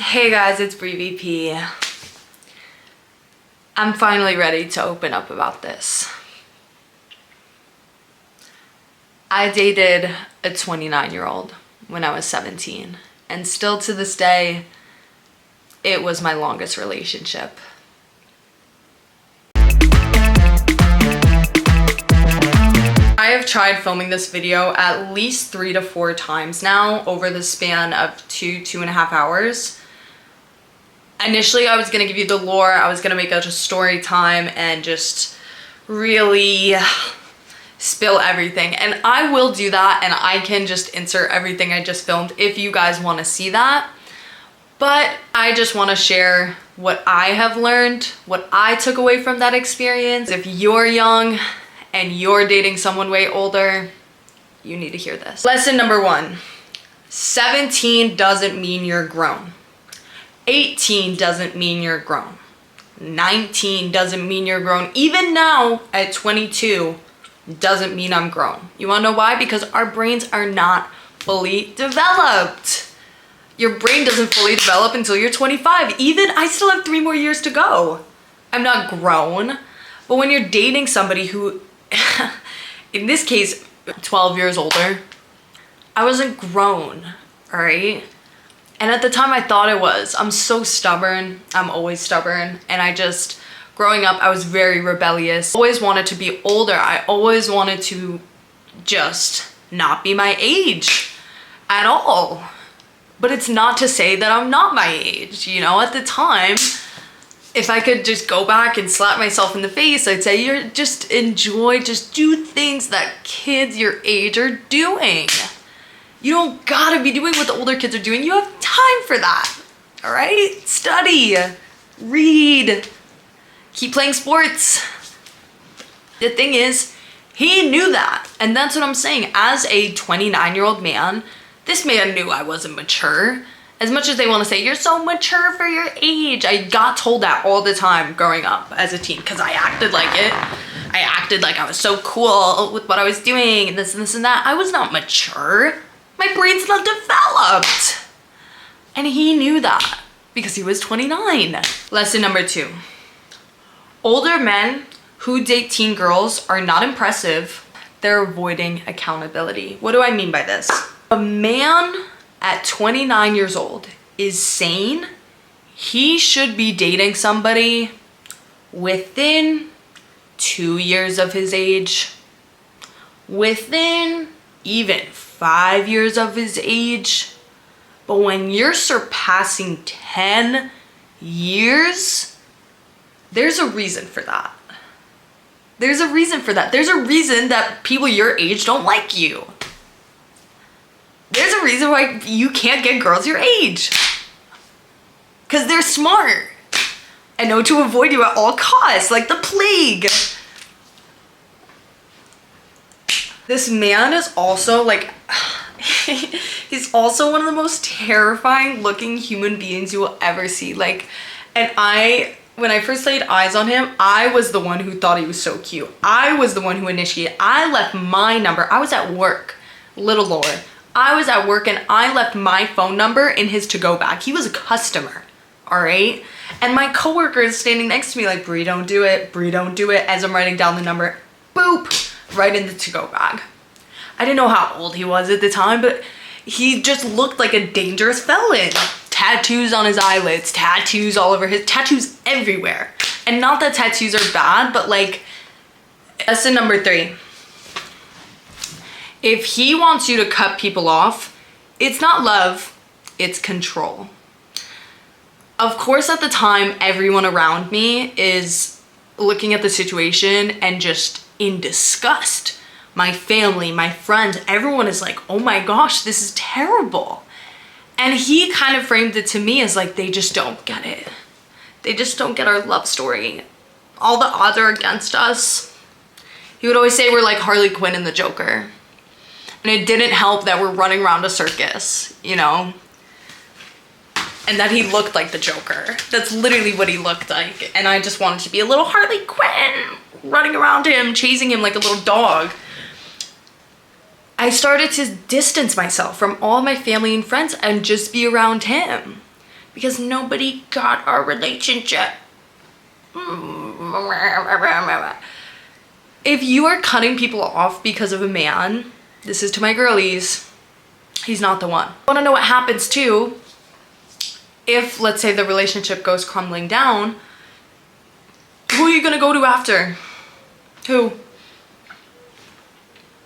Hey guys, it's BriVP. I'm finally ready to open up about this. I dated a 29-year-old when I was 17, and still to this day, it was my longest relationship. I have tried filming this video at least 3 to 4 times now over the span of 2.5 hours. Initially, I was gonna give you the lore, I was gonna make it a story time and just really spill everything. And I will do that, and I can just insert everything I just filmed if you guys wanna see that. But I just wanna share what I have learned, what I took away from that experience. If you're young and you're dating someone way older, you need to hear this. Lesson number 1, 17 doesn't mean you're grown. 18 doesn't mean you're grown. 19 doesn't mean you're grown. Even now at 22 doesn't mean I'm grown. You wanna know why? Because our brains are not fully developed. Your brain doesn't fully develop until you're 25. Even I still have 3 more years to go. I'm not grown. But when you're dating somebody who, in this case, 12 years older, I wasn't grown, all right? And at the time I thought I was. I'm so stubborn. I'm always stubborn. And growing up, I was very rebellious. Always wanted to be older. I always wanted to just not be my age at all. But it's not to say that I'm not my age. You know, at the time, if I could just go back and slap myself in the face, I'd say, just do things that kids your age are doing. You don't gotta be doing what the older kids are doing. You have time for that, all right? Study, read, keep playing sports. The thing is, he knew that. And that's what I'm saying. As a 29-year-old man, this man knew I wasn't mature. As much as they want to say, you're so mature for your age. I got told that all the time growing up as a teen because I acted like it. I acted like I was so cool with what I was doing and this and that. I was not mature. My brain's not developed. And he knew that because he was 29. Lesson number 2. Older men who date teen girls are not impressive. They're avoiding accountability. What do I mean by this? A man at 29 years old is sane. He should be dating somebody within 2 years of his age, within even 5 years of his age. But when you're surpassing 10 years, there's a reason for that. There's a reason for that. There's a reason that people your age don't like you. There's a reason why you can't get girls your age. Because they're smart and know to avoid you at all costs, like the plague. This man is also like, he's also one of the most terrifying looking human beings you will ever see. Like, and when I first laid eyes on him, I was the one who thought he was so cute. I was the one who initiated. I left my number. I was at work, little lore. I was at work and I left my phone number in his to-go bag. He was a customer, all right? And my coworker is standing next to me like, Bri, don't do it. Bri, don't do it. As I'm writing down the number, boop, right in the to-go bag. I didn't know how old he was at the time, but he just looked like a dangerous felon. Tattoos on his eyelids, tattoos all over tattoos everywhere. And not that tattoos are bad, but like, lesson number 3. If he wants you to cut people off, it's not love, it's control. Of course, at the time, everyone around me is looking at the situation and just in disgust. My family, my friends, everyone is like, oh my gosh, this is terrible. And he kind of framed it to me as like, they just don't get it. They just don't get our love story. All the odds are against us. He would always say we're like Harley Quinn and the Joker. And it didn't help that we're running around a circus, you know? And that he looked like the Joker. That's literally what he looked like. And I just wanted to be a little Harley Quinn, running around him, chasing him like a little dog. I started to distance myself from all my family and friends and just be around him. because nobody got our relationship. If you are cutting people off because of a man, this is to my girlies, he's not the one. I wanna know what happens too if, let's say, the relationship goes crumbling down. Who are you gonna go to after? Who?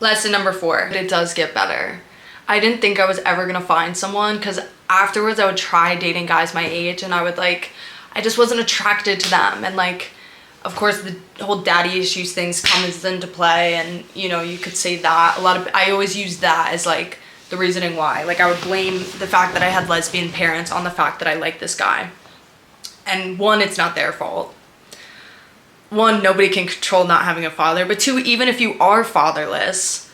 Lesson number 4. It does get better. I didn't think I was ever gonna find someone, because afterwards I would try dating guys my age and I would like, I just wasn't attracted to them. And like, of course the whole daddy issues things comes into play, and you know, you could say that. I always use that as like the reasoning why. Like I would blame the fact that I had lesbian parents on the fact that I like this guy. And 1, it's not their fault. 1, nobody can control not having a father, but 2, even if you are fatherless,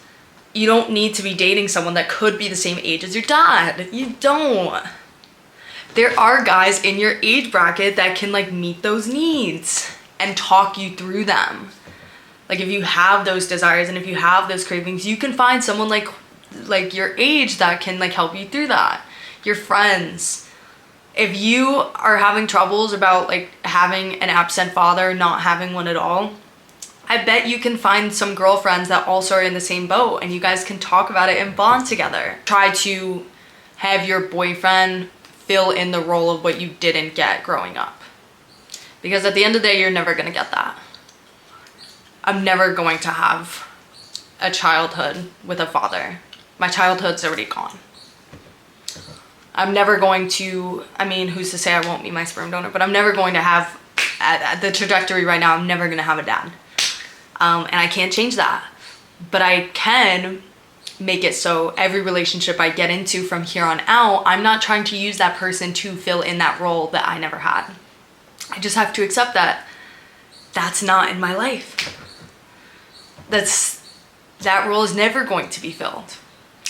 you don't need to be dating someone that could be the same age as your dad. You don't. There are guys in your age bracket that can like meet those needs and talk you through them. Like if you have those desires and if you have those cravings, you can find someone like your age that can like help you through that. Your friends. If you are having troubles about like having an absent father, not having one at all, I bet you can find some girlfriends that also are in the same boat and you guys can talk about it and bond together. Try to have your boyfriend fill in the role of what you didn't get growing up. Because at the end of the day, you're never gonna get that. I'm never going to have a childhood with a father. My childhood's already gone. I'm never going to, I mean, who's to say I won't be my sperm donor, but I'm never going to have, at the trajectory right now, I'm never gonna have a dad. And I can't change that. But I can make it so every relationship I get into from here on out, I'm not trying to use that person to fill in that role that I never had. I just have to accept that that's not in my life. That role is never going to be filled.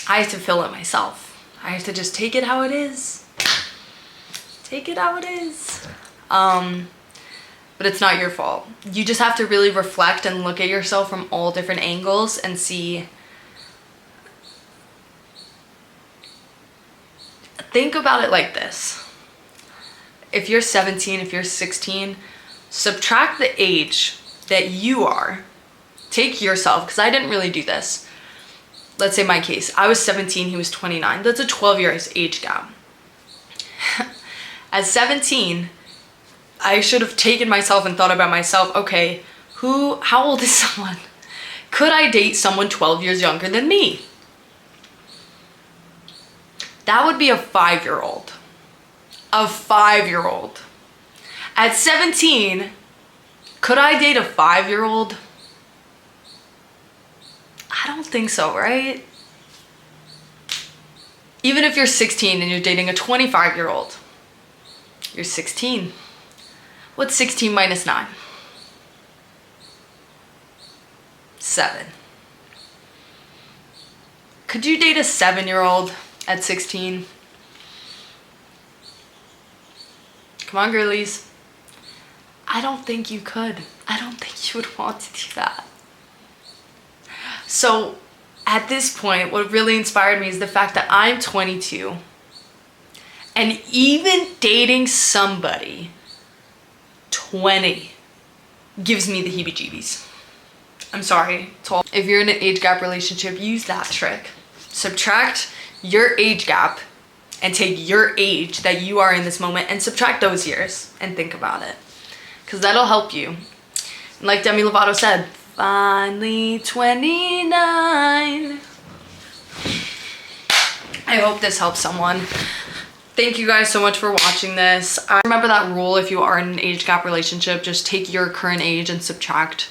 I have to fill it myself. I have to just take it how it is. Take it how it is. But it's not your fault. You just have to really reflect and look at yourself from all different angles and see. Think about it like this. If you're 17, if you're 16, subtract the age that you are. Take yourself, because I didn't really do this. Let's say my case, I was 17, he was 29. That's a 12 years age gap. At 17, I should have taken myself and thought about myself, okay, how old is someone? Could I date someone 12 years younger than me? That would be a 5-year-old. A 5-year-old. At 17, could I date a 5-year-old? I don't think so, right? Even if you're 16 and you're dating a 25-year-old, you're 16. What's 16 minus 9? 7. Could you date a 7-year-old at 16? Come on, girlies. I don't think you could. I don't think you would want to do that. So at this point, what really inspired me is the fact that I'm 22 and even dating somebody 20 gives me the heebie-jeebies. I'm sorry. If you're in an age gap relationship, use that trick. Subtract your age gap and take your age that you are in this moment and subtract those years and think about it. Because that'll help you. And like Demi Lovato said, finally 29. I hope this helps someone. Thank you guys so much for watching this. Remember that rule: if you are in an age gap relationship, just take your current age and subtract.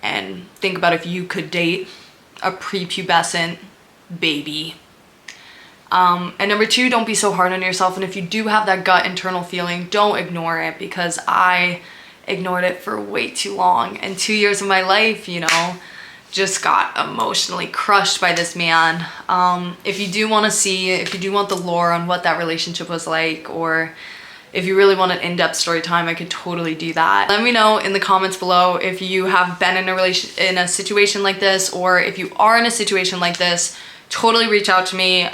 And think about if you could date a prepubescent baby. And number 2, don't be so hard on yourself. And if you do have that gut internal feeling, don't ignore it, because I ignored it for way too long. And 2 years of my life, you know, just got emotionally crushed by this man. If you do want to see, if you do want the lore on what that relationship was like, or if you really want an in-depth story time, I could totally do that. Let me know in the comments below if you have been in a situation like this, or if you are in a situation like this, totally reach out to me.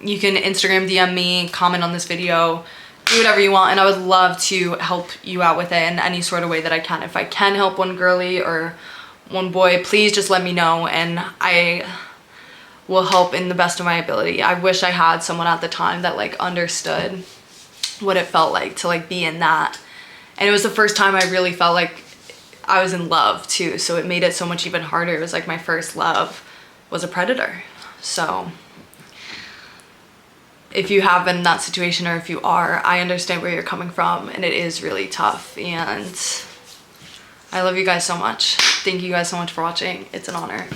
You can Instagram DM me, comment on this video, do whatever you want, and I would love to help you out with it in any sort of way that I can. If I can help one girly or one boy, please just let me know, and I will help in the best of my ability. I wish I had someone at the time that like understood what it felt like to like be in that. And it was the first time I really felt like I was in love too, so it made it so much even harder. It was like my first love was a predator. So if you have been in that situation, or if you are, I understand where you're coming from, and it is really tough, and I love you guys so much. Thank you guys so much for watching. It's an honor.